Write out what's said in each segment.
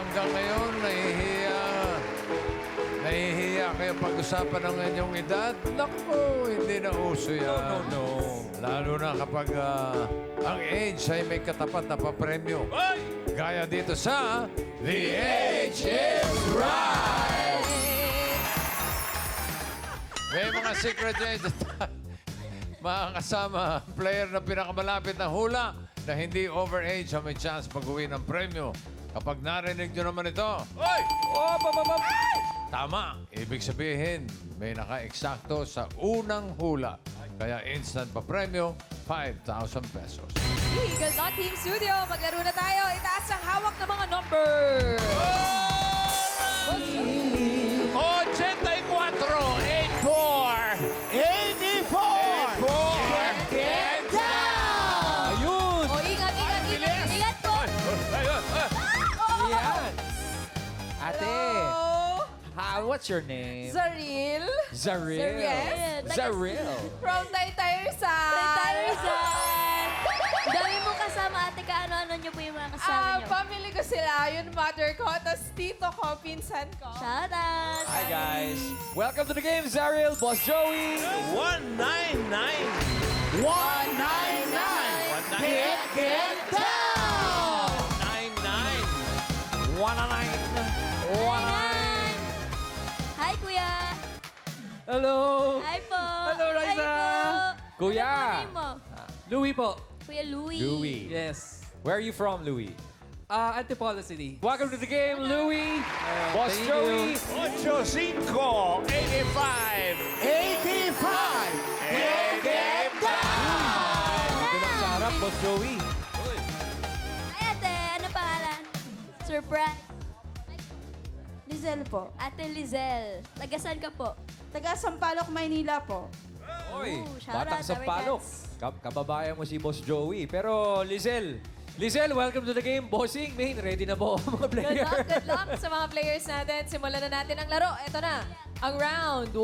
hanggang ngayon, nahihiya kayo pag-usapan ng inyong edad? Naku, hindi na uso yan. No. Lalo na kapag ang age ay may katapat na papremyo. Gaya dito sa The Age is Right! May mga secret age mga kasama, player na pinakamalapit na hula na hindi overage ang may chance pag-uwi ng premyo. Kapag narinig nyo naman ito, oy! Tama! Ibig sabihin, may naka-eksakto sa unang hula. Kaya instant pa premyo, 5,000 pesos. Eagle Dot Team Studio, maglaro na tayo. Itaas ang hawak ng mga number. 84, 84! Get down! Ayun! O, ingat. Ingat po. Yan! Ate, Hello? what's your name? Zaril. Zaril. Zaril. From Taytay Rizal. Rizal! Dami mo kasama, ate. Kaano-ano niyo po yung mga kasama niyo? Family ko sila. Yun, mother ko. Tapos tito ko, pinsan ko. Shout out! Hi guys! Welcome to the game, Zaril, Boss Joey! 199! 199! Get down! 99! 199! Hi, kuya! Hello! Hi po! Hello, Raisa! Hi po! Kuya! Ano po name mo? Louis po. Kuya Louie. Louis. Yes. Where are you from, Louis? Antipolo City. Welcome to the game, Louis! Boss thank Joey! 85! 85! Get down! Bilang sa harap, Boss Joey. Hi, ate. Ano pangalan? Surprise. Lizel po. Ate Lizelle. Tagasan ka po? Taga Sampaloc, Maynila po. Oy, shout batang out, sampalok. Americans. Kababayan mo si Boss Joey. Pero, Lizelle, welcome to the game. Bossing, main, ready na po ang mga player. Good luck sa mga players natin. Simulan na natin ang laro. Ito na, ang round 1.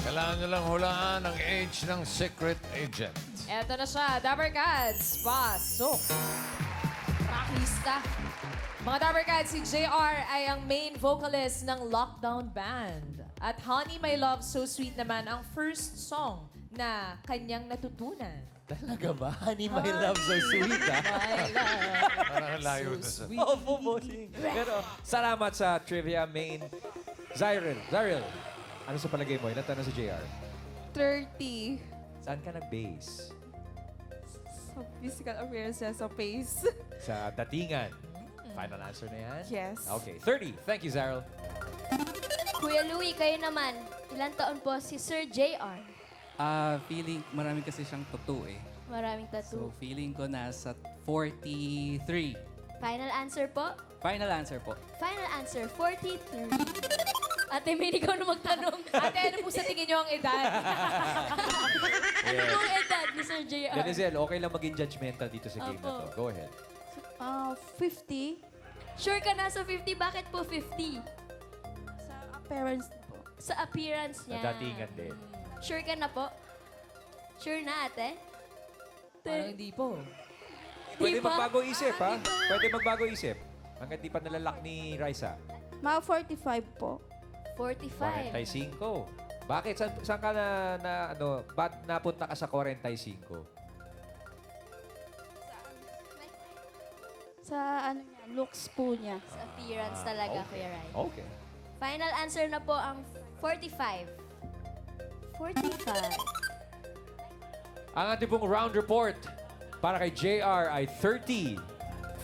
Kailangan nyo lang hulaan ang age ng secret agent. Ito na siya, Dapper Cats. Pasok. Rockista. Mga Dapper Cats, si JR ay ang main vocalist ng Lockdown Band. At Honey, My Love, So Sweet naman ang first song na kanyang natutunan. Talaga ba? Honey, my love, so sweet, ha? My love. Parang layo na sa... Opo, bossing. Pero, salamat sa trivia main. Zyril, ano sa palagay mo? Ilan tanong si JR? 30. Saan ka nag-base? Sa physical appearances sa face. Sa datingan. Final answer na yan? Yes. Okay, 30. Thank you, Zyril. Kuya Louie, kayo naman. Ilan taon po si Sir JR? Feeling, marami kasi siyang tattoo eh. Maraming So, tattoo. feeling ko nasa 43. Final answer po? Final answer po. Final answer, 43. Ate May, ikaw na magtanong. Ate, ano po sa tingin nyo ang edad? Ano pong edad ni Sir JR? Denzel, okay lang maging judgmental dito sa game na to. Opo. Go ahead. 50. Sure ka na sa 50? Bakit po 50? Sa appearance po. Sa appearance niya. Sa datingan din. Sure ka na po? Sure na, ate? Parang hindi po. Pwede Di ba? magbago isip, ha? Pwede magbago isip. Hanggang di pa nalalak ni Raisa. Mga 45 po. 45. 45. Bakit? Saan ka ba't napunta ka sa 45? Sa ano niya, looks po niya. Sa appearance talaga, Kuya Rai. Okay. Final answer na po ang 45. 45. Ang ating pong round report para kay JR ay 30,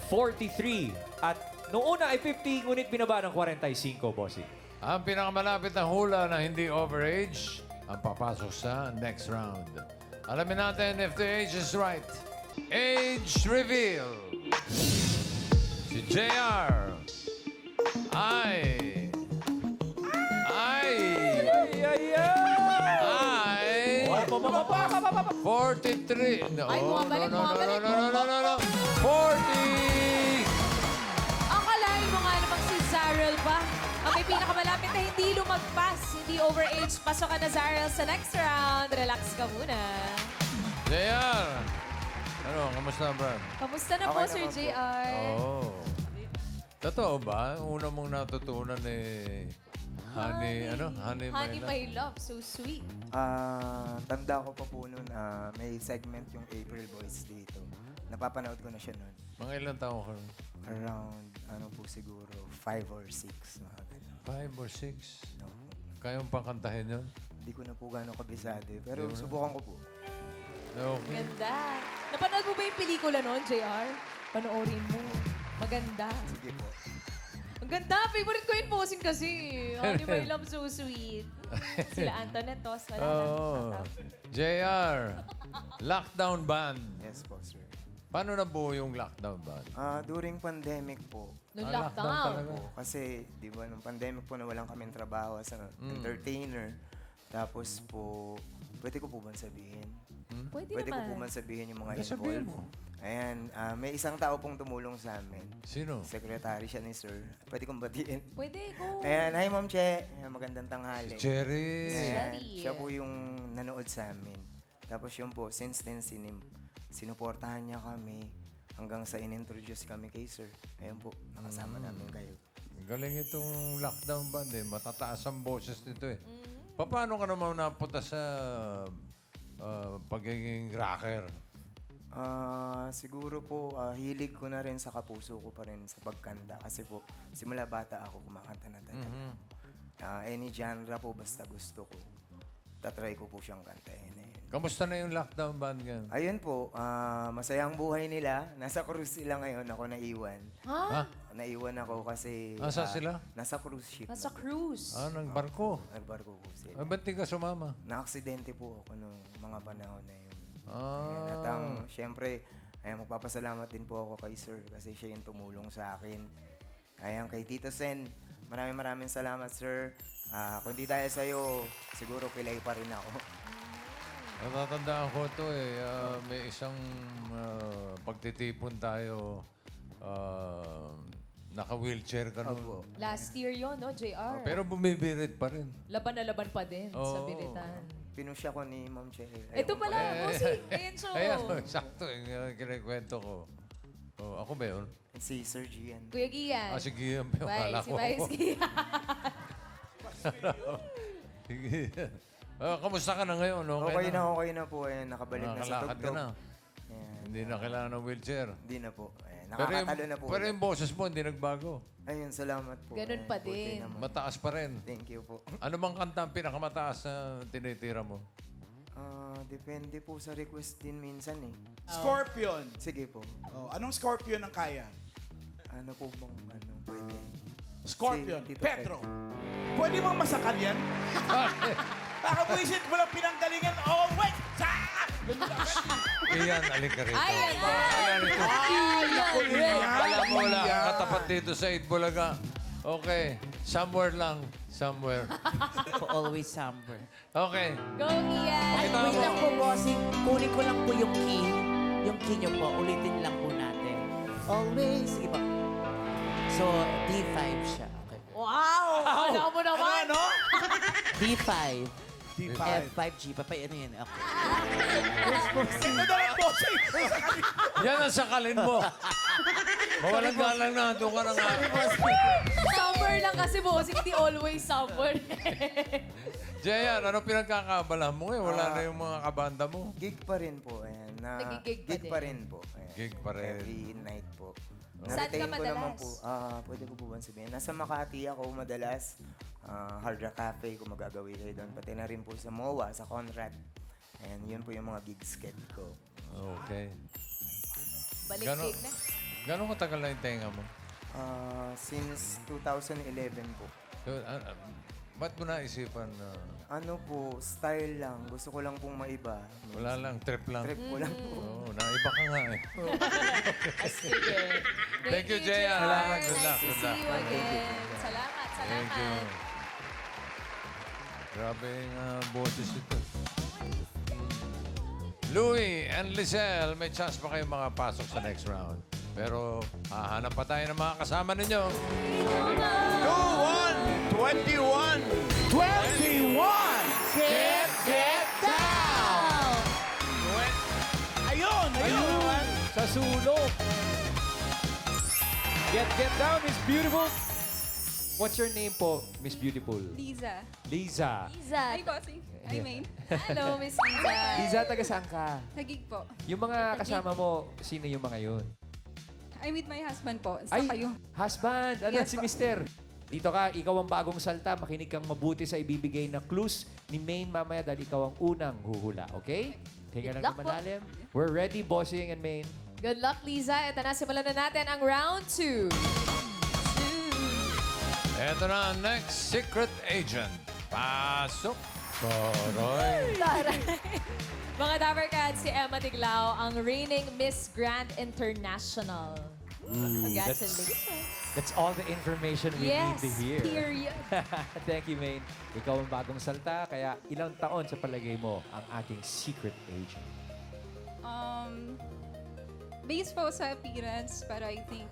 43, at noong una ay 50, ngunit binaba ng 45, bossing. Ang pinakamalapit na hula na hindi overage, ang papasok sa next round. Alamin natin if the age is right. Age reveal. Si JR ay 43. No, Ay, bumabalik, bumabalik. no. 40! Akalain mo nga namang si Zarel pa. Ang may pinakamalapit na hindi lumagpas, hindi overage. Pasok ka na, Zarel, sa next round. Relax ka muna. JR, Ano, kamusta, Brad? Kamusta na po, Okay Sir naman po. JR? Oh. Totoo ba? Una mong natutunan Honey, Honey, Honey, Love? my love. So sweet. Tanda ko pa po noon, may segment yung April Boys dito. Napapanood ko na siya noon. Mga ilang taon ka? Around, po siguro, 5 or 6. Mga ganun. 5 or 6? No. Kayong pakantahin yun? Hindi ko na po gano'ng kabisado eh. Pero subukan ko po. Okay. Ganda. Napanood mo ba yung pelikula noon, JR? Panoorin mo. Maganda. Sige po. Ang ganda. Favorite ko yung posing kasi. Honey, my love, so sweet. Sila Antoinette, Tos. Wala na. Oh. JR, lockdown band. Yes po, sir. Paano nabuo yung lockdown band? During pandemic po, Nung lockdown lockdown. talaga. kasi, di ba, nung pandemic po na walang kaming trabaho as an entertainer. Tapos po, pwede ko po ba sabihin? Pwede Pwede ko po naman. man sabihin yung mga Sabihin involved. Ayan, may isang tao pong tumulong sa amin. Sino? Secretary siya ni Sir. Pwede kong batiin. Pwede, go. Ayan, hi Ma'am Che. Ayan, magandang tanghali. Cherry. Ayan, Cherry. siya po yung nanood sa amin. Tapos yun po, since then, sinuportahan niya kami hanggang sa in-introduce kami kay Sir. Ayan po, nakasama namin kayo. Galing itong lockdown band eh. Matataas ang boses nito eh. Paano ka naman napunta sa pagiging rocker? Siguro po, hilig ko na rin sa kapuso ko pa rin sa pagkanta. Kasi po, simula bata ako kumakanta na talaga. Any genre po, basta gusto ko. Tatry ko po siyang kantahin. Kamusta na yung lockdown band yan? Ayun po, masayang buhay nila. Nasa cruise sila ngayon, ako naiwan. Ha? Naiwan ako kasi... Nasaan sila? Nasa cruise ship. Nasa cruise. Ng barko. Nagbarko po sila. Ba't di ka sumama? Na-aksidente po ako nung mga panahon na yun. Ayan, at Ah. syempre, magpapasalamat din po ako kay Sir kasi siya yung tumulong sa akin. Ayan, kay Tito Sen, maraming salamat, Sir. Kung di dahil sa'yo, siguro pilay pa rin ako. Natatandaan ko ito eh. May isang pagtitipon tayo. Naka-wheelchair ka nun. Last year yon, no, JR? Pero bumibirit pa rin. Laban na laban pa din sa Oo. biritan. Pinusya ko ni Ma'am Che. Ito pala, bossing. Ayan, so. Ayan, sakto yung kinikwento ko. Oh, ako ba yun? Si Sir Gian. Kuya Gian. Sige, yung Bye, kala si ko. Vice Gian. Sige. Kamusta ka na ngayon? Okay na po. Ayan, nakabalik na sa Nakakalakad ka tugtog. na. Ayan, Hindi na kailangan ng wheelchair. hindi na po. Ayan, nakakatalo na po. Pero yung boses mo, hindi nagbago. Ayun, salamat po. Ganun Ayan, pa buti din. naman. Mataas pa rin. Thank you po. Ano bang kanta ang pinakamataas na tinitira mo? Depende po sa request din minsan eh. Scorpion. Sige po. Oh, anong Scorpion ang kaya? Ano po bang pwede? Scorpion. Si Tito Pedro. Pwede bang masakal yan? Nakabwisit mo lang pinanggalingan. Oh, wait! Iyan, alin ka rito. Ayan na. Ayan ito. Alam mo lang, Iyan. katapat dito sa Itbulaga. Okay, somewhere lang. Somewhere. Always somewhere. Okay. Go, Ian. Pakita Wait mo. lang po, bossing. Kunin ko lang po yung key. Yung key nyo po. Ulitin lang po natin. Always. Sige po. So, D5 siya. Okay. Wow! Alam mo naman. Ano? D5. D5. F5, G. Papay, ano yan? Okay. Ito na lang, bossing. Yan ang sakalin mo. Mawalang galang na. Doon ka na nga. Somewhere lang kasi, bossing. Di always somewhere. Jayan, ano pinagkakabala mo eh? Wala na yung mga kabanda mo. Gig pa rin po. Ayan, Nagigig pa gig din. pa rin po. Ayan. Gig pa rin. Every night po. Saan ka Na-retain ko naman madalas? po. Pwede ko po ba sabihin? Nasa Makati ako madalas. Hard Rock Cafe kung magagawin kayo doon. Pati na rin po sa MOA, sa Conrad. Ayan, yun po yung mga gig sked ko. Okay. Balik Gano- gig na. Gano'ng katagal na yung tenga mo? Since 2011 po. So, ba't mo naisipan na Ano po, style lang. Gusto ko lang pong maiba. wala lang, trip lang? Trip ko lang po. Oo, naiba ka nga eh. Sige. Thank you, Jaya. Salamat. Good luck, Nice to good see luck. you again. Salamat, Thank you. salamat. Grabe yung boses ito. Louie and Lizelle, may chance pa kayong makapasok sa next round. Pero hahanap pa tayo ng mga kasama ninyo. 21. 21. Get down! Ayun, ayun. sulok. Get down, Miss Beautiful. What's your name po, Miss Beautiful? Liza. Liza. Liza. Hi, bossing. Hi, Maine. Hello, Miss Liza. Liza, taga saan ka? Tagig po. Yung mga kasama mo, sino yung mga yun? I'm with my husband po. Sa Ay, kayo. husband! Ano Yes, si po. Mister? Dito ka, ikaw ang bagong salta. Makinig kang mabuti sa ibibigay na clues ni Maine mamaya dahil ikaw ang unang huhula, okay? Hinga lang luck ng po. malalim. We're ready, Bossing and Maine. Good luck, Liza. Ito na, simulan na natin ang round 2. Ito na ang next secret agent. Pasok. Toroy. Mga Dabber Cats, si Emma Tiglao, ang reigning Miss Grand International. Congratulations. That's all the information we Yes, need to hear. period. Thank you, Maine. Ikaw ang bagong salta, kaya ilang taon sa palagay mo ang ating secret agent? Based po sa appearance, pero I think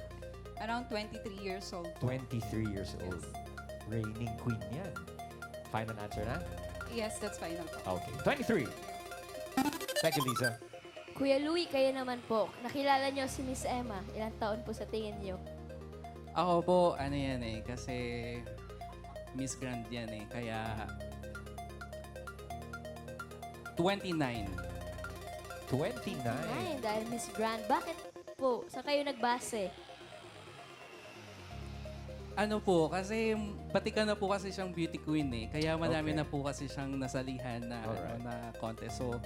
around 23 years old. 23 years old. Reigning queen yan. Final answer na? Yes, that's final po. Okay. 23. Thank you, Lisa. Kuya Louie, kayo naman po. Nakilala niyo si Miss Emma. Ilang taon po sa tingin niyo? Ako po, ano yan eh, kasi Miss Grand yan eh, kaya 29. 29. Ay, dahil Miss Grand. Bakit po? Sa kayo nagbase? Ano po, kasi batikan na po kasi siyang beauty queen eh. Kaya marami Okay. na po kasi siyang nasalihan na, Alright. na contest. So,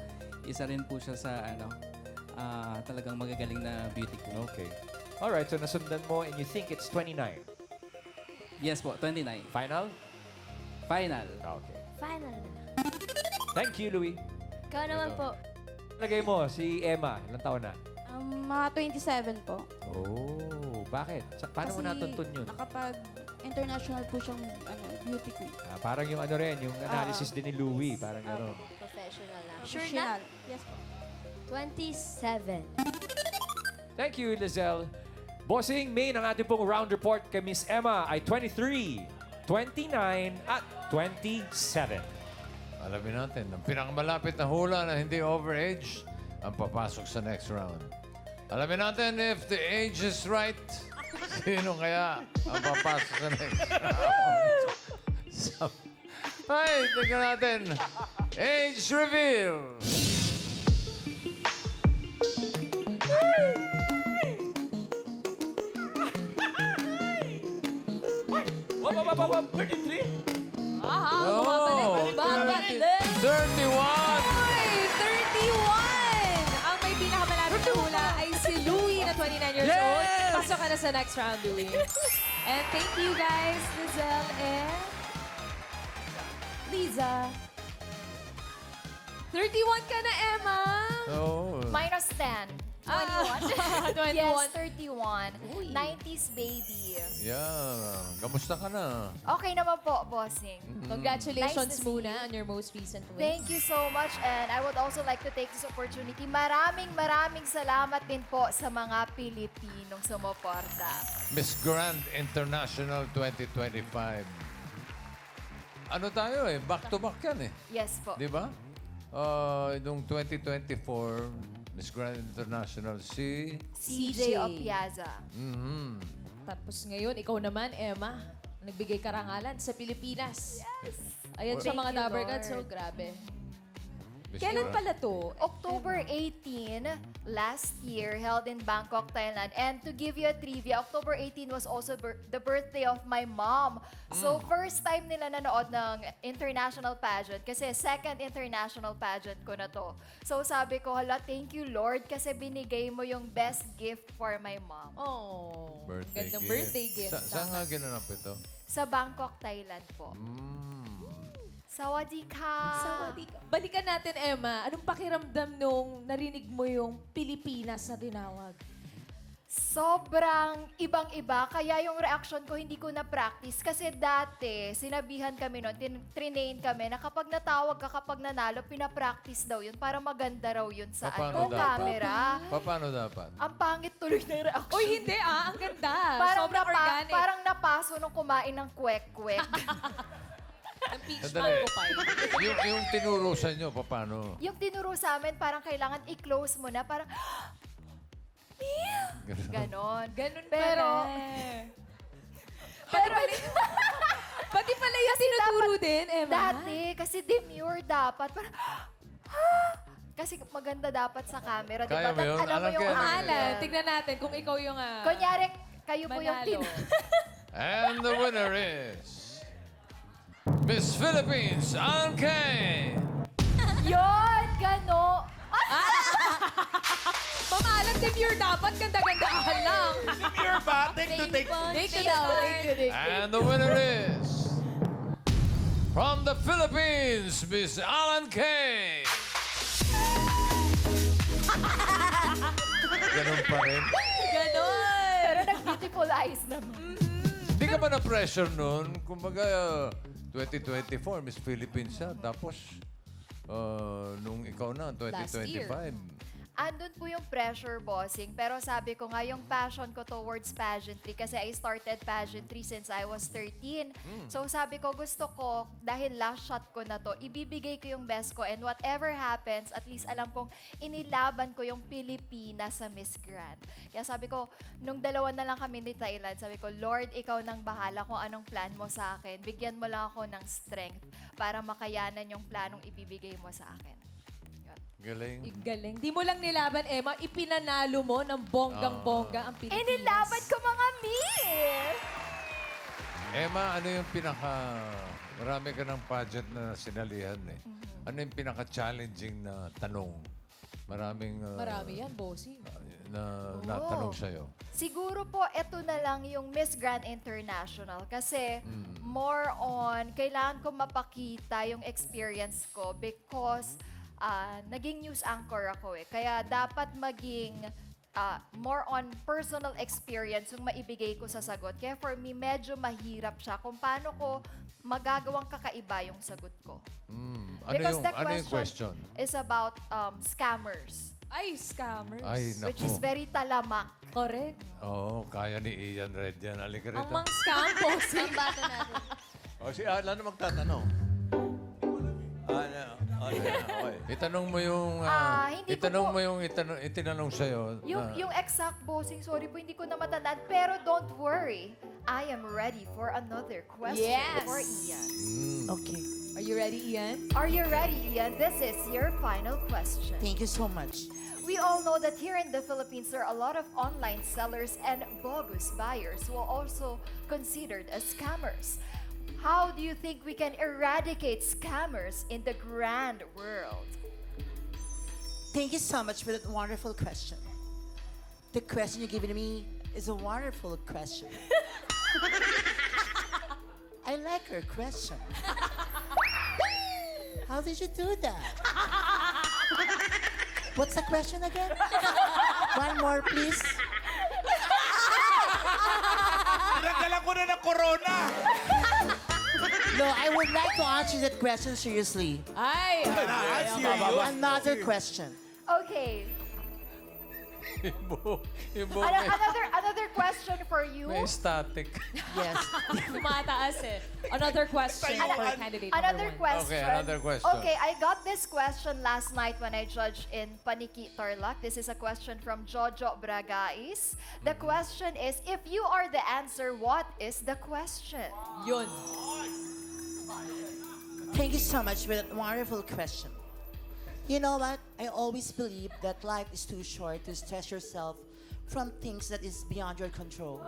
isa rin po siya sa talagang magagaling na beauty queen. Okay. Alright, so nasundan mo and you think it's 29. Yes po, 29. Final? Final. Okay. Final na. Thank you, Louie. Ikaw naman po. Lagay mo, si Emma, ilang taon na? Mga 27 po. Oh, bakit? Paano mo Kasi natuntun yun? Nakapag-international po siyang beauty queen. Parang yung ano rin, yung analysis din ni Louie. Parang gano'n. Professional na. Sure Professional. na? Yes po. 27. Thank you, Lizelle. Bossing, Maine, ang ating pong round report kay Miss Emma ay 23, 29, at 27. Alamin natin, ang pinakamalapit na hula na hindi overage ang papasok sa next round. Alamin natin if the age is right. Sino kaya ang papasok sa next round? Ay, tingnan natin. Age reveal. Oh, Babalik. 31. Uy, 31! Ang may pinakamalapit na hula ay si Louie na 29 years old. Pasok ka na sa next round, Louie. And thank you guys, Lizelle and Liza. 31 ka na, Emma! Oh. Minus 10. 21. Yes, 31. 90s baby. Yeah. Kamusta ka na? Okay naman po, bossing. Congratulations Nice to see muna you. on your most recent win. Thank you so much and I would also like to take this opportunity. Maraming salamat din po sa mga Pilipinong sumuporta. Miss Grand International 2025. Ano tayo eh? Back to back yan eh. Yes po. Di ba? Nung 2024, Miss Grand International si... CJ Opiaza. Mhm. Tapos ngayon, ikaw naman, Emma, nagbigay karangalan sa Pilipinas. Yes! Ayan sa Thank mga you, Dabber Cats, so Lord. grabe. Miss Kailan Grand. pala to? October 18, last year, held in Bangkok, Thailand. And to give you a trivia, October 18 was also the birthday of my mom. So, first time nila nanood ng international pageant kasi second international pageant ko na to. So, sabi ko, hala, thank you, Lord, kasi binigay mo yung best gift for my mom. Oh, Birthday gandang gift. birthday gift. Saan nga ginanap ito? Sa Bangkok, Thailand po. Sawadee ka! Balikan natin, Emma. Anong pakiramdam nung narinig mo yung Pilipinas na tinawag? Sobrang ibang-iba. Kaya yung reaction ko, hindi ko na-practice. Kasi dati, sinabihan kami nun, trinain kami na kapag natawag ka, kapag nanalo, pinapractice daw yun para maganda raw yun sa Paano dapat? camera. Paano dapat? Ang pangit tuloy ng reaction. Uy, hindi Ang ganda. Parang, Sobrang organic. parang napaso nung kumain ng kwek-kwek. Ang peach Sandali. mango pie. yung tinuro sa inyo, paano? Yung tinuro sa amin, parang kailangan i-close mo na. Parang, Ganon. Ganun Pero, Pero, pati pala yung tinuturo din, Emma. dati, kasi demure dapat. Parang, kasi maganda dapat sa camera. Di Kaya ba? mo yun? Alam mo Alam yung ko yan. Pangalan. Tignan natin kung ikaw yung Kunyari, kayo po yung manalo. And the winner is Miss Philippines, Ann Kay. Yun, gano. Mamalang demure dapat. Ganda-gandahan lang. Demure ba? Take to take. Take it out. And the winner is from the Philippines, Miss Alan Kay. Ganun pa rin. Ganon. Pero nag-beautiful eyes naman. Hindi ka ba na-pressure nun? Kumbaga, 2024, Miss Philippines siya. Tapos, nung ikaw na, 2025. Andun po yung pressure, bossing. Pero sabi ko nga, yung passion ko towards pageantry, kasi I started pageantry since I was 13. So sabi ko, gusto ko, dahil last shot ko na to, ibibigay ko yung best ko. And whatever happens, at least alam kong inilaban ko yung Pilipinas sa Miss Grand. Kaya sabi ko, nung dalawa na lang kami ni Thailand, sabi ko, Lord, ikaw nang bahala kung anong plan mo sa akin. Bigyan mo lang ako ng strength para makayanan yung planong ibibigay mo sa akin. Galing. Galing. Di mo lang nilaban, Emma. Ipinanalo mo ng bonggang-bongga ang Pilipinas. Inilaban ko mga Miss! Emma, ano yung marami ka ng pageant na sinalihan eh. Ano yung pinaka-challenging na tanong? Maraming Marami yan, bossing. na natanong sa'yo. Siguro po, ito na lang yung Miss Grand International. Kasi more on, kailangan ko mapakita yung experience ko because naging news anchor ako eh. Kaya dapat maging more on personal experience yung maibigay ko sa sagot. Kaya for me, medyo mahirap siya kung paano ko magagawang kakaiba yung sagot ko. Ano yung question? Is about scammers. Ay, scammers. Ay, Which is naku. very talamak. Correct. Oo, kaya ni Ian Red yan. Halika Ang rito. mang scam, bossing. Ang bato natin. O si Alan na magtatanong. Okay. Itanong mo yung... Hindi ko itanong po- mo yung itinanong sa'yo. Yung exact bossing, sorry po, hindi ko na matandaan. Pero don't worry. I am ready for another question Yes. for Ian. Okay. Are you ready, Ian? Are you ready, Ian? This is your final question. Thank you so much. We all know that here in the Philippines, there are a lot of online sellers and bogus buyers who are also considered as scammers. How do you think we can eradicate scammers in the grand world? Thank you so much for that wonderful question. The question you're giving me is a wonderful question. I like your question. How did you do that? What's the question again? One more, please. Pinagalan ko na ng corona. No, I would like to answer that question seriously. Ay! Another question. Okay. yung Another question for you. may static. Yes. Tumataas eh. Another question for candidate Another number one. question. Okay, another question. Okay, I got this question last night when I judged in Paniki Tarlac. This is a question from Jojo Bragais. The question is, if you are the answer, what is the question? Yun. Thank you so much for that wonderful question. You know what? I always believe that life is too short to stress yourself from things that is beyond your control.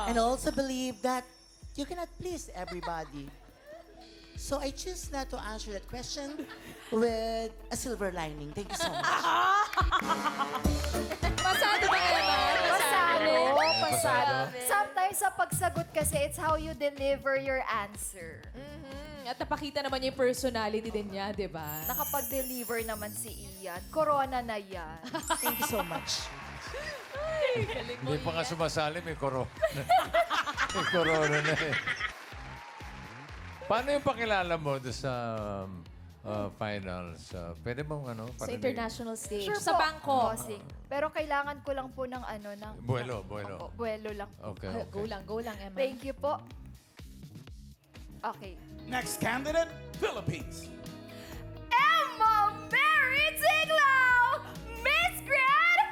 And I also believe that you cannot please everybody. So I choose not to answer that question with a silver lining. Thank you so much. Pasado ba, Emma? Pasado. Sometimes sa pagsagot kasi, it's how you deliver your answer. At napakita naman niya yung personality din niya, di ba? Nakapag-deliver naman si Ian. Corona na yan. Thank you so much. Hindi pa nga sumasali, may corona. May corona na eh. Paano yung pakilala mo doon sa finals? Pwede mong Sa parinig? international stage. Sure Sa po, Bangkok. bossing. Pero kailangan ko lang po ng Buwelo. buwelo lang. Okay. Go lang, Emma. Thank you po. Okay. Next candidate, Philippines. Emma Mary Tiglaw, Miss Grand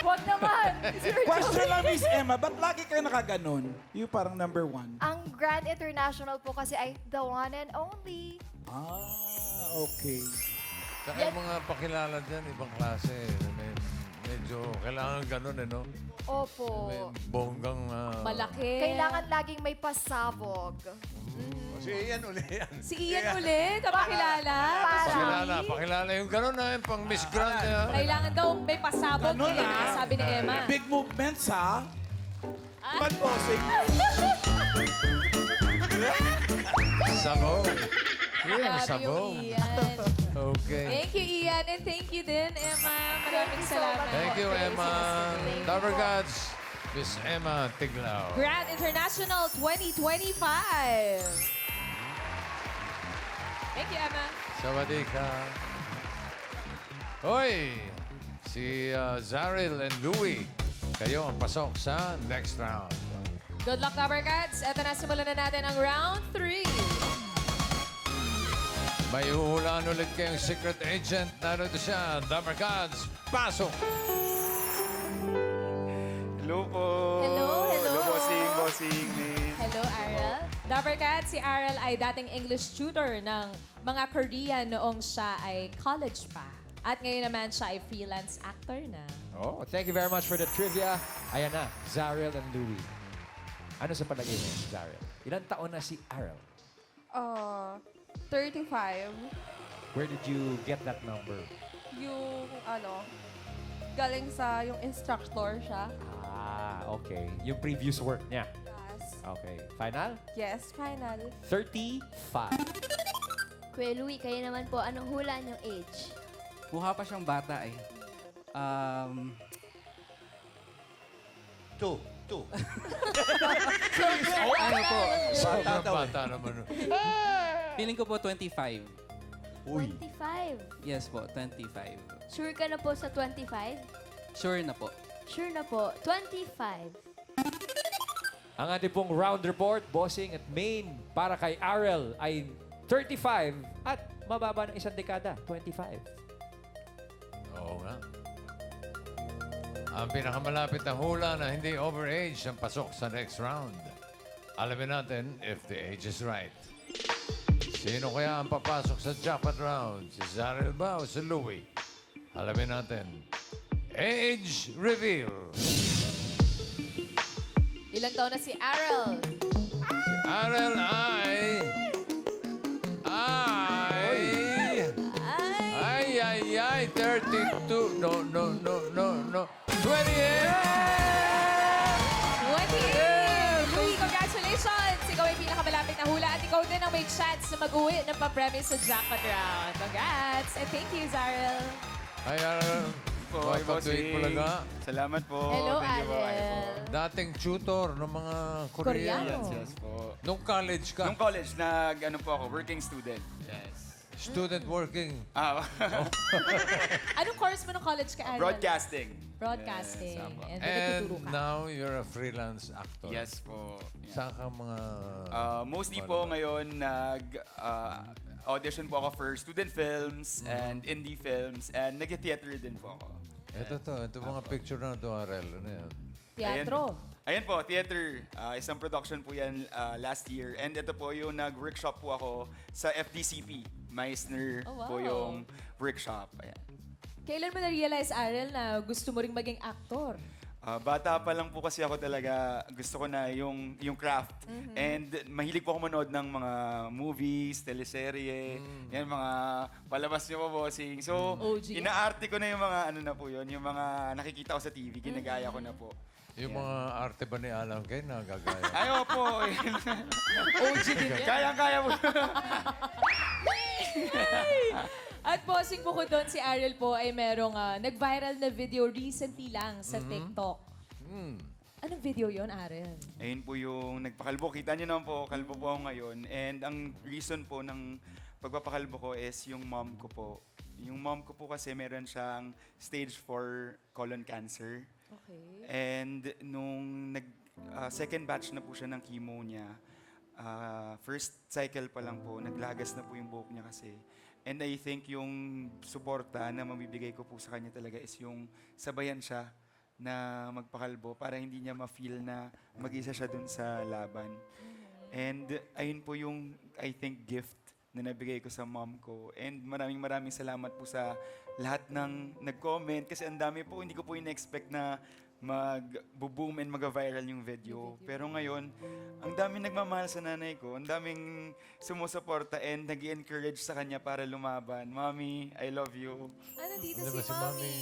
Wag naman. Sir Question Joey. lang, Miss Emma, ba't lagi kayo nakaganon? Yung parang number 1. Ang Grand International po kasi ay the one and only. Okay. Saka yung mga pakilala dyan, ibang klase. Medyo kailangan ganun, no? Opo. May bonggang... Malaki. Kailangan laging may pasabog. Si Ian uli yan. Si Ian ulit, napakilala. Pakilala yung ganun na yung pang Miss Grand. Kailangan daw may pasabog. Ganun, eh, ah. sabi ni Emma. Big movements, ha? Ba't bossing? Sabog. Yeah, Grabe sabog. yung Ian. Okay. Thank you, Ian. And thank you din, Emma. Maraming so salamat. much. Thank you, Very Emma. sinisip. Lover Gods, Miss Emma Tiglao. Grand International 2025. Thank you, Emma. Sawadee ka. Hoy! Si Zaril and Louie, kayo ang pasok sa next round. Good luck, Lover Cats. Ito na, simulan na natin ang round 3. May uhulaan ulit kayong secret agent. Narito siya, Lover Gods. Pasok! Hello po. Hello, hello. Bossing, Miss. Hello, Aral. Lover Cats, si Aral ay dating English tutor ng mga Korean noong siya ay college pa. At ngayon naman siya ay freelance actor na. Oh, thank you very much for the trivia. Ayan na, Zarel and Louie. Ano sa palagay mo, Zarel? Ilan taon na si Aral? 35. Where did you get that number? Yung galing sa yung instructor siya. Ah, okay. Yung previous work niya. Yes. Okay. Final? Yes, final. 35. Kuya Louie, kayo naman po, anong hula niyong age? Mukha pa siyang bata eh. Two. Ano po? Sobrang bata naman. Feeling ko po 25. 25. Yes po, 25. Sure ka na po sa 25? Sure na po. Sure na po, 25. Ang ating pong round report, bossing at main para kay Arel ay 35 at mababa ng isang dekada, 25. Oo nga. Ang pinakamalapit na hula na hindi overage ang pasok sa next round. Alamin natin if the age is right. Sino kaya ang papasok sa jackpot round? Si Zarel ba o si Louie? Alamin natin. Age reveal. Ilang taon na si Aral? Si Arel ay... Ay, 32. No. 28! 28! Louie, congratulations! Ikaw ay pinakamalapit na hula at ikaw din ang may chance na mag-uwi ng papremyo sa jackpot round. Congrats! And thank you, Zarel. Ay, Arel. Bossing. Salamat po. Hello, Thank you po. Arel. Dating tutor ng mga Koreano. Koreano. Yes po. Nung college ka, Nung college, po ako, working student. Yes. student working. Anong course mo ng college ka, Aral? Broadcasting. Broadcasting. Yes, apo. And And nagtuturo ka. now you're a freelance actor. Yes po. Yeah. Saan ka mga... Mostly po ngayon, audition po ako for student films and indie films and nag-theater din po ako. Ito mga picture na ito, Arel. Ano yan? Teatro. Ayan po, theater. Isang production po yan last year. And ito po yung nag-workshop po ako sa FDCP. Meissner Oh, wow. po yung workshop. Ayan. Kailan mo na-realize, Aral, na gusto mo ring maging actor? Bata pa lang po kasi ako talaga, gusto ko na yung craft. And mahilig po ako manood ng mga movies, teleserye, yan mga palabas niyo po, bossing. So, OG. inaarte ko na yung mga ano na po yun, yung mga nakikita ko sa TV, ginagaya ko na po. Yung mga arte ba ni Alan Kay na gagaya? Ayaw po. OG din yan. Kayang-kaya po. At bossing bukod doon, si Ariel po ay merong nag-viral na video recently lang sa TikTok. Anong video yon, Ariel? Ayun po yung nagpakalbo. Kita niyo naman po, kalbo po ako ngayon. And ang reason po ng pagpapakalbo ko is yung mom ko po. Yung mom ko po kasi meron siyang stage 4 colon cancer. Okay. And nung second batch na po siya ng chemo niya, first cycle pa lang po, naglagas na po yung buhok niya kasi. And I think yung suporta na mabibigay ko po sa kanya talaga is yung sabayan siya na magpakalbo para hindi niya ma-feel na mag-isa siya dun sa laban. And ayun po yung, I think, gift na nabigay ko sa mom ko. And maraming salamat po sa lahat ng nag-comment kasi ang dami po, hindi ko po in-expect na mag-boom and mag-viral yung video. Pero ngayon, ang daming nagmamahal sa nanay ko, ang daming sumusuporta and nag-encourage sa kanya para lumaban. Mommy, I love you. Ano dito Ano si ba si Mommy?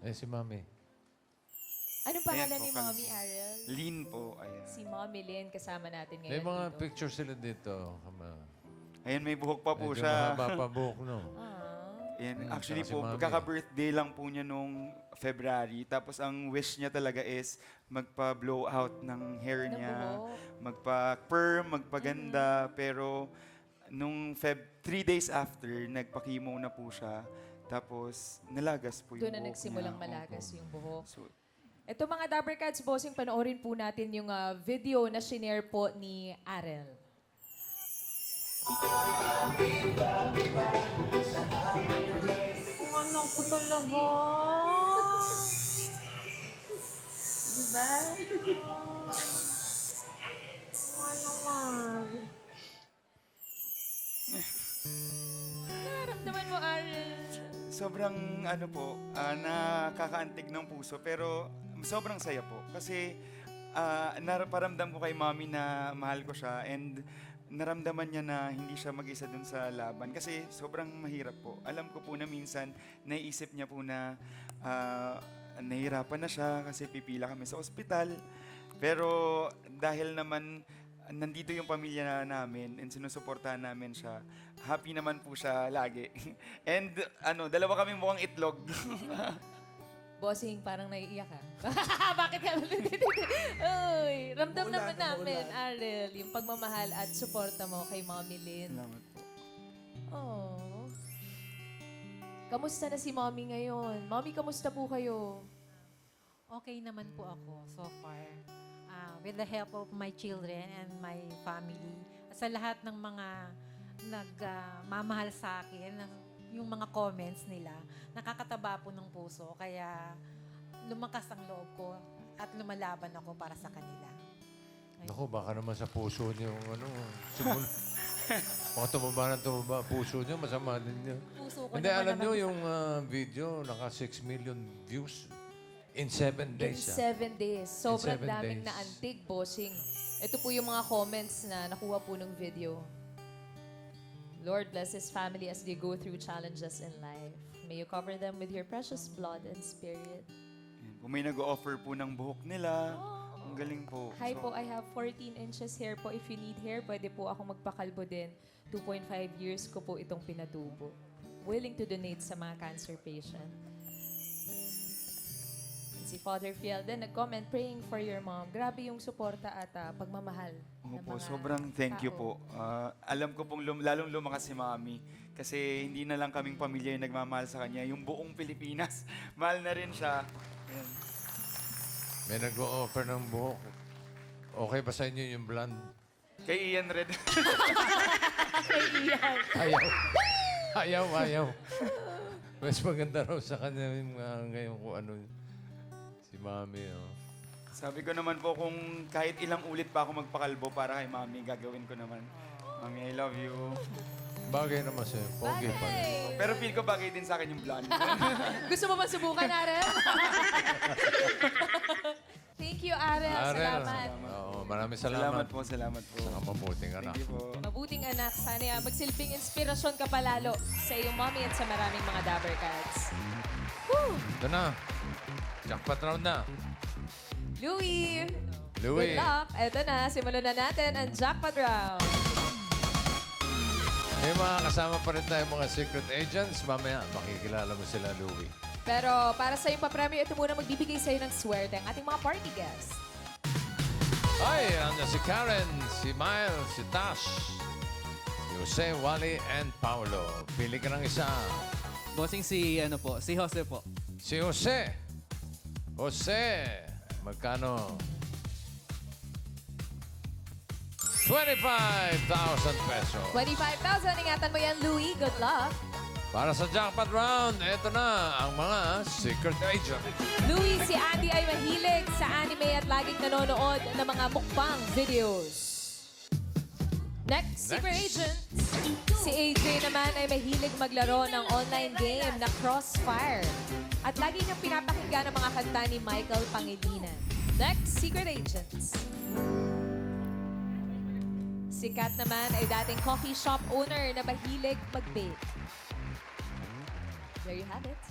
Si Mami. Anong pangalan Ayan po, ni Mommy, Ariel? Lynn po, ayan. Si Mommy Lynn kasama natin May ngayon mga dito. pictures sila dito. Ayan, may buhok pa po Medyo siya. mahaba pa buhok, no? Ayan, actually tsaka si po, Mami. kaka-birthday lang po niya nung February. Tapos ang wish niya talaga is magpa-blow out ng hair Ng niya. buhok. Magpa-perm, magpaganda. Pero nung 3 days after, nagpa-chemo na po siya. Tapos nalagas po yung Doon na buhok nagsimulang niya. malagas yung buhok. So, Ito mga Dabber Cats, bossing, panoorin po natin yung video na shinare po ni Arel. Ano ko talaga? Diba? Ano man? Naramdaman mo, Arel? sobrang ano po, nakakaantig ng puso pero sobrang saya po kasi naparamdam ko kay mommy na mahal ko siya and naramdaman niya na hindi siya mag-isa dun sa laban kasi sobrang mahirap po. Alam ko po na minsan naiisip niya po na nahihirapan na siya kasi pipila kami sa ospital. Pero dahil naman nandito yung pamilya namin and sinusuportahan namin siya, happy naman po siya lagi. And dalawa kaming mukhang itlog. Bossing, parang naiiyak ka. Bakit ka? Uy, ramdam naman namin, Arel, yung pagmamahal at suporta mo kay Mommy Lynn. Salamat po. Oh. Kamusta na si Mommy ngayon? Mommy, kamusta po kayo? Okay naman po ako so far. With the help of my children and my family. At sa lahat ng mga nagmamahal sa akin, yung mga comments nila, nakakataba po ng puso. Kaya lumakas ang loob ko at lumalaban ako para sa kanila. Naku, baka naman sa puso niyo, baka tumaba puso niyo, masama din niyo. Puso ko Hindi, naman alam niyo naman- yung video, naka 6 million views in 7 In days. 7 days. Sobrang 7 daming days. naantig, bossing. Ito po yung mga comments na nakuha po ng video. Lord, bless his family as they go through challenges in life. May you cover them with your precious blood and spirit. Kung may nag-offer po ng buhok nila, ang galing po. Hi So, po, I have 14 inches hair po. If you need hair, pwede po ako magpakalbo din. 2.5 years ko po itong pinatubo. Willing to donate sa mga cancer patient. Si Father Fiel din nag-comment, praying for your mom. Grabe yung suporta at pagmamahal ng Opo, mga sobrang thank you tao. po. Alam ko pong lalong lumakas si Mami kasi hindi na lang kaming pamilya yung nagmamahal sa kanya. Yung buong Pilipinas, mahal na rin siya. Ayan. May nag-o-offer ng buhok. Okay ba sa inyo yung blonde? Kay Ian Red. Ayaw. Mas maganda raw sa kanya yung ngayon kung ano. Si Mami, oh. Sabi ko naman po kung kahit ilang ulit pa ako magpakalbo para kay Mami, gagawin ko naman. Mami, I love you. Bagay naman sa'yo. Pogi pa rin. Pero feel ko bagay din sa akin yung blonde. Gusto mo ba subukan, Arel? Thank you, Arel. Salamat. Oo, maraming salamat. Salamat po. Sa mabuting anak. Thank you po. Mabuting anak. Sana magsilbing inspirasyon ka palalo sa iyong mommy at sa maraming mga Dabber Cats. Ito na. Jackpot round na. Louie! Louie. Good luck. Ito na, simulan na natin ang jackpot round. May mga kasama pa rin tayo mga secret agents. Mamaya, makikilala mo sila, Louie. Pero para sa iyong papremyo, ito muna magbibigay sa iyo ng swerte ang ating mga party guests. Ay, nandiyan si Karen, si Miles, si Tash, si Jose, Wally, and Paolo. Pili ka ng isa. Bossing si Jose po. Si Jose. Jose, magkano? 25,000 pesos. 25,000. Ingatan mo yan, Louie. Good luck. Para sa jackpot round, eto na ang mga secret agent. Louie, si Andy ay mahilig sa anime at laging nanonood ng mga mukbang videos. Next, secret agent. Si AJ naman ay mahilig maglaro ng online game na Crossfire. At lagi niyang pinapakinggan ang mga kanta ni Michael Pangilinan. Next, secret agents. Si Kat naman ay dating coffee shop owner na mahilig mag-bake. There you have it.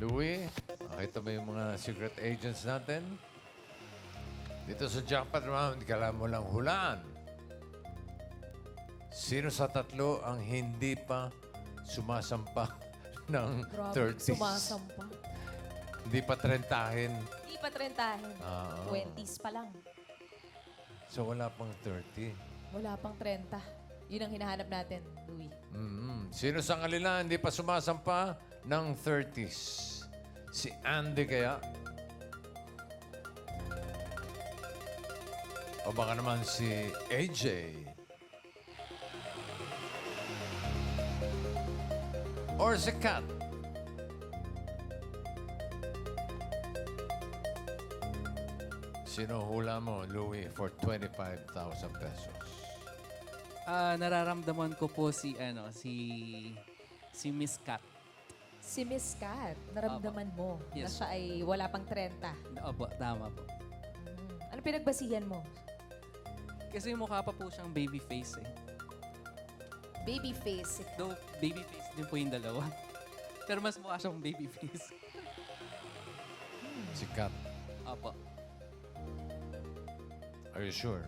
Louie, makita mo yung mga secret agents natin? Dito sa jackpot round, kailangan mo lang hulaan. Sino sa tatlo ang hindi pa sumasampa ng 30s? Sumasampa. Hindi pa 30-hin. Hindi pa 30. 20s pa lang. So wala pang 30. Wala pang 30. Yun ang hinahanap natin, Louie. Sino sa kanila hindi pa sumasampa ng 30s? Si Andy kaya? O baka naman si AJ? Or si Kat? Sino hula mo, Louie, for 25,000 pesos? Nararamdaman ko po si Miss Kat. Si Miss Kat, naramdaman mo na Yes. siya ay wala pang 30. Opo, tama po. Ano pinagbasihan mo? Kasi mukha pa po siyang baby face eh. Baby face. Though baby face din po yung dalawa. Pero mas mukha siyang baby face. Si Kat. Opo. Are you sure?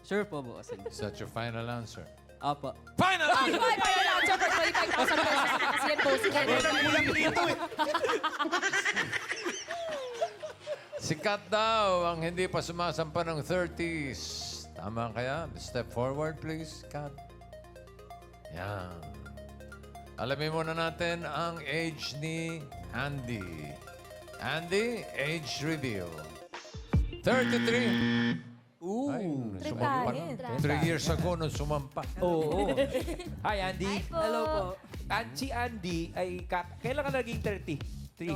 Sure po, boss. Is that your final answer? Opo. Final answer! Final answer for 25,000 pesos na kasi yan po. Si Kat daw ang hindi pa sumasampa ng 30s. Tama kaya? Step forward, please, Kat. Yan. Alamin muna natin ang age ni Andy. Andy, age reveal. 33. Ay, sumampa na. 3 years ago nung sumampa. Oo. Hi, Andy. Hello po. Si Andy ay kailan ka naging 33?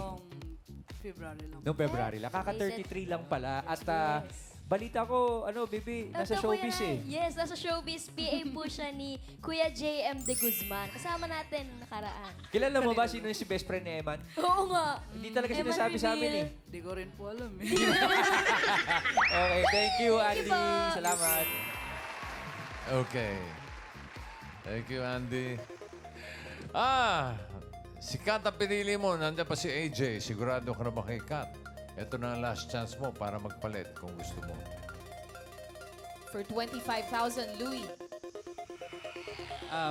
February lang. Noong February lang. Kaka-33 lang pala. At balita ko, baby, nasa showbiz eh. Yes, nasa showbiz. PA po siya ni Kuya J.M. De Guzman. Kasama natin nakaraan. Kilala mo ba sino yung si best friend ni Eman? Oo nga. Hindi talaga Eman sinasabi sa amin eh. Hindi ko rin po alam eh. Okay, thank you, Andy. Salamat. Okay. Thank you, Andy. Si Kat ang pinili mo. Nandiyan pa si AJ. Sigurado ka na ba kay Kat? Ito na ang last chance mo para magpalit kung gusto mo. For 25,000, Louie.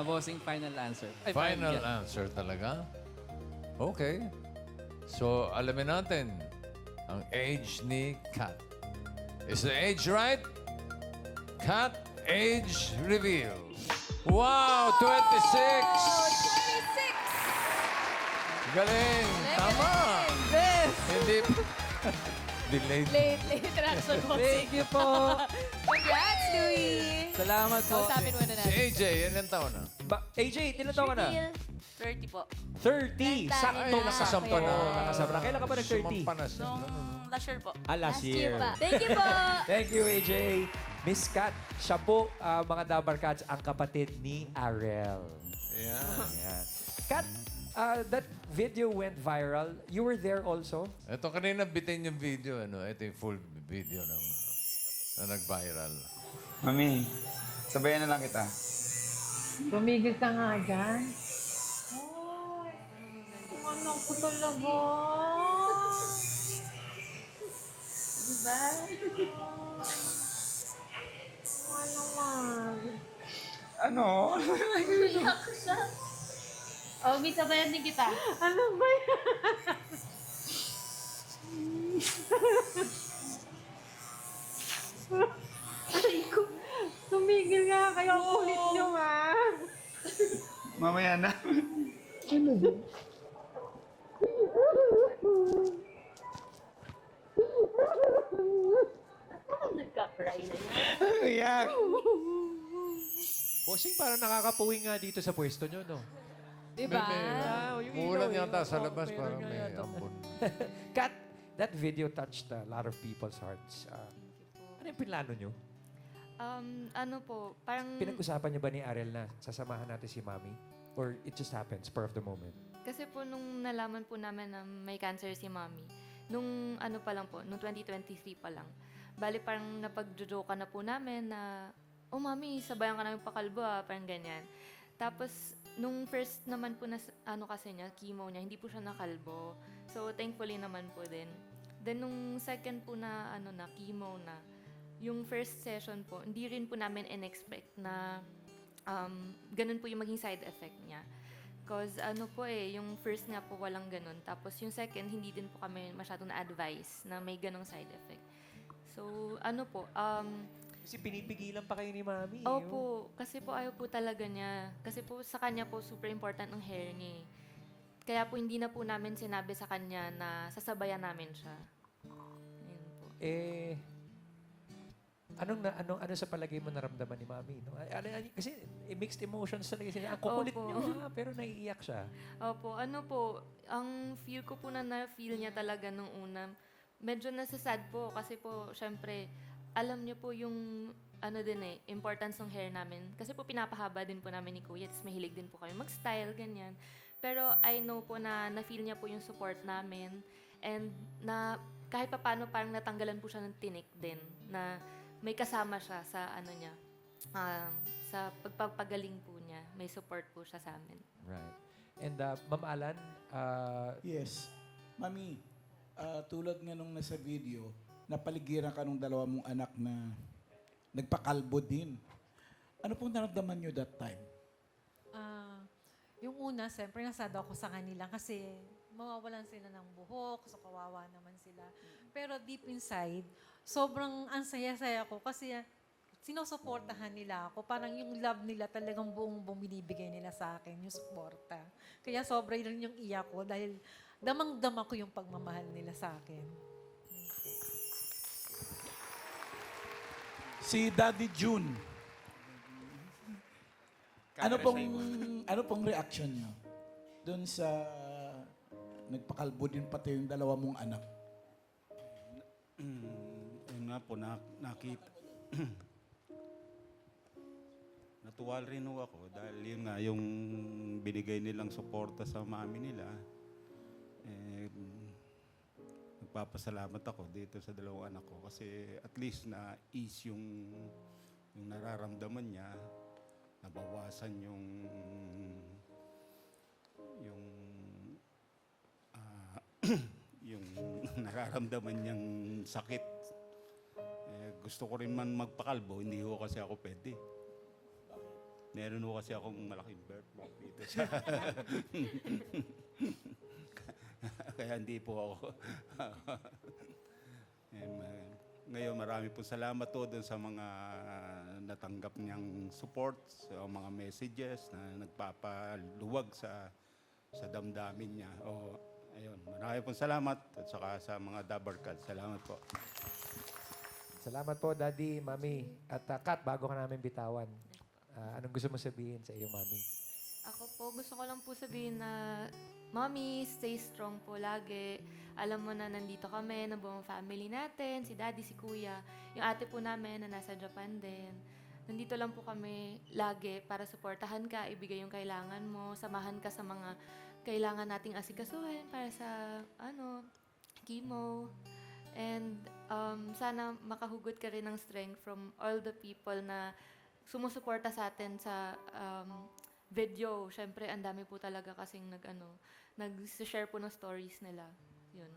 Bossing final answer. Ay, Final yeah. answer talaga? Okay. So, alamin natin ang age ni Kat. Is the age right? Kat, age reveal. Wow, 26! 26! Galing! Tama! Yes! Hindi... Delayed. Late reaction mo. Thank you po. Congrats, Louie! Salamat po. Kausapin mo na Si natin. AJ, ilan taon na? AJ, ilan taon ka na? 30 po. 30! Sakto Ay, nakasampa na. Nakasampa na. Kailan ka ba nag-30? Sumampa na siya. Last year po. Last year. pa. Thank you po. Thank you, AJ. Miss Kat, siya po, mga Dabar Cats, ang kapatid ni Arel. Yeah. Kat, that video went viral. You were there also? Ito kanina bitin yung video, ano? Ito yung full video na nag-viral. Mami, sabayan na lang kita. Tumigil ka nga dyan. Ay, ang anak ko talaga. Diba? Ano man? Ano? Iyak siya. Oh, may sabayan din kita. Ano ba yan? Ay ko, tumigil nga kayo. Ang kulit nyo, ha? Mamaya na. Nagka-cry na yun. Iyak. Boss, Bossing, parang nakakapuwing nga dito sa pwesto nyo, no? Diba? Yung Umulan ilaw, yata yung- sa oh, labas, meron parang nga may yata. ambon. Kat, that video touched a lot of people's hearts. Ano yung plano nyo? Ano po, parang... Pinag-usapan niyo ba ni Ariel na sasamahan natin si Mami? Or it just happens, spur of the moment? Kasi po nung nalaman po namin na may cancer si Mommy, nung ano pa lang po, nung 2023 pa lang, bali parang napag-joke na po namin na, oh Mommy, sabayan ka namin pakalbo parang ganyan. Tapos, nung first naman po na, ano kasi niya, chemo niya, hindi po siya nakalbo. So, thankfully naman po din. Then, nung second po na, ano na, chemo na, yung first session po, hindi rin po namin in-expect na ganun po yung maging side effect niya. Because ano po yung first nga po walang ganun. Tapos yung second, hindi din po kami masyadong na-advise na may ganong side effect. So, ano po, Kasi pinipigilan pa kayo ni Mami. opo, kasi po ayaw po talaga niya. Kasi po sa kanya po super important ang hair niya. Kaya po hindi na po namin sinabi sa kanya na sasabayan namin siya. Yun po. Ano sa palagay mo naramdaman ni Mami? No? Kasi mixed emotions talaga sila. Ang kukulit Opo. niyo, pero naiiyak siya. Opo, ano po, ang feel ko po na-feel niya talaga nung una, medyo nasasad po kasi po, syempre, alam niyo po yung, ano din importance ng hair namin. Kasi po pinapahaba din po namin ni Kuya, tapos mahilig din po kami mag-style, ganyan. Pero I know po na na-feel niya po yung support namin and na kahit pa paano parang natanggalan po siya ng tinik din na may kasama siya sa ano niya, sa pagpapagaling po niya. May support po siya sa amin. Right. And Ma'am Alan, Yes. Mami, tulad nga nung nasa video, napaligiran ka nung dalawa mong anak na nagpakalbo din. Ano pong naramdaman nyo that time? Yung una, siyempre nasad ako sa kanila kasi mawawalan sila ng buhok, so kawawa naman sila. Pero deep inside, sobrang ang saya-saya ko kasi sinusuportahan nila ako. Parang yung love nila talagang buong binibigay nila sa akin, yung suporta. Kaya sobra rin yung iyak ko dahil damang-dama ko yung pagmamahal nila sa akin. Si Daddy June. Ano pong reaction niyo doon sa nagpakalbo din pati yung dalawa mong anak? Yun nga po, nakita. Natuwa rin ho ako dahil yun nga, yung binigay nilang suporta sa mami nila, nagpapasalamat ako dito sa dalawang anak ko kasi at least na ease yung nararamdaman niya, nabawasan yung nararamdaman niyang sakit. Gusto ko rin man magpakalbo, hindi ho kasi ako pwede. Meron ho kasi akong malaking birthmark dito sa... Kaya hindi po ako. Ngayon, marami po salamat po dun sa mga natanggap niyang support, sa mga messages na nagpapaluwag sa damdamin niya. Ayun, marami pong salamat at saka sa mga Dabarkad. Salamat po. salamat po, Daddy, Mami. At Kat, bago ka namin bitawan, anong gusto mo sabihin sa iyong Mami? Ako po, gusto ko lang po sabihin na, Mommy, stay strong po lagi. Alam mo na nandito kami, ng buong family natin, si Daddy, si Kuya, yung ate po namin na nasa Japan din. Nandito lang po kami lagi para suportahan ka, ibigay yung kailangan mo, samahan ka sa mga kailangan nating asikasuhin para sa, chemo. And sana makahugot ka rin ng strength from all the people na sumusuporta sa atin sa video. Siyempre, ang dami po talaga kasing nag-share po ng stories nila. Yun.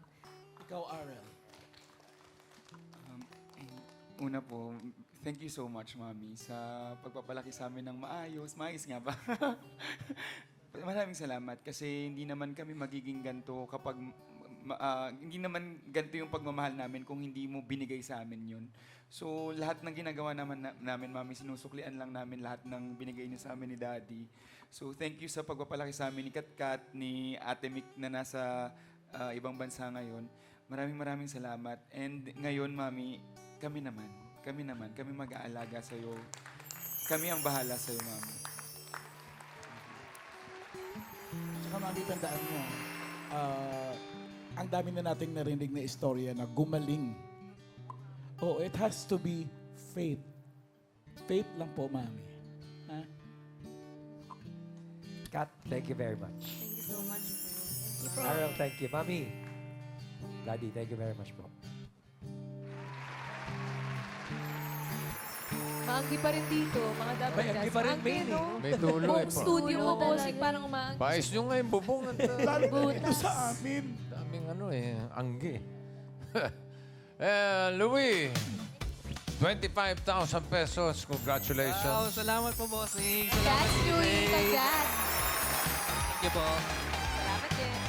Ikaw, Ariel. Una po, thank you so much, Mami, sa pagpapalaki sa amin ng maayos. Maayos nga ba? Maraming salamat kasi hindi naman kami magiging ganito kapag hindi naman ganito yung pagmamahal namin kung hindi mo binigay sa amin yun. So, lahat ng ginagawa namin, Mami, sinusuklian lang namin lahat ng binigay niyo sa amin ni Daddy. So, thank you sa pagpapalaki sa amin ni Katkat, ni Ate Mick na nasa ibang bansa ngayon. Maraming salamat. And ngayon, Mami, kami mag-aalaga sa'yo. kami ang bahala sa'yo, Mami. Tsaka mami, tandaan nyo, ang dami na nating narinig na istorya na gumaling. Oh, it has to be faith. Faith lang po, mami. Ha? Kat, thank you very much. Thank you so much po. Arel, thank you. Mami, Daddy, thank you very much po. Maanggi pa rin dito, mga dapat May anggi pa rin, Maine, eh. May tulo eh. Home studio mo, bossing, parang umaanggi. Paayos nyo nga yung bubong. Lalo na dito sa amin. Daming ano eh, anggi. Louie, 25,000 pesos. Congratulations. Wow, salamat po, bossing. Congrats, Louie. Congrats. Thank you po. Salamat din.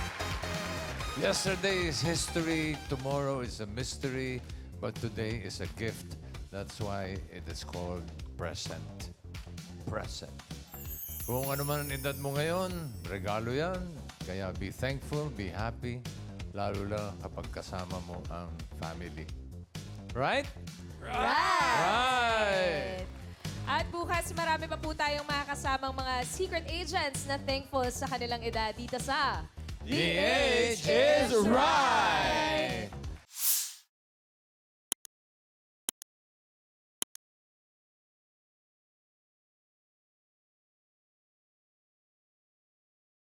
Yesterday is history, tomorrow is a mystery, but today is a gift. That's why it is called present. Present. Kung ano man ang edad mo ngayon, regalo yan. Kaya be thankful, be happy, lalo lang kapag kasama mo ang family. Right? Right! At bukas, marami pa po tayong makakasamang mga secret agents na thankful sa kanilang edad dito sa The Age is Right!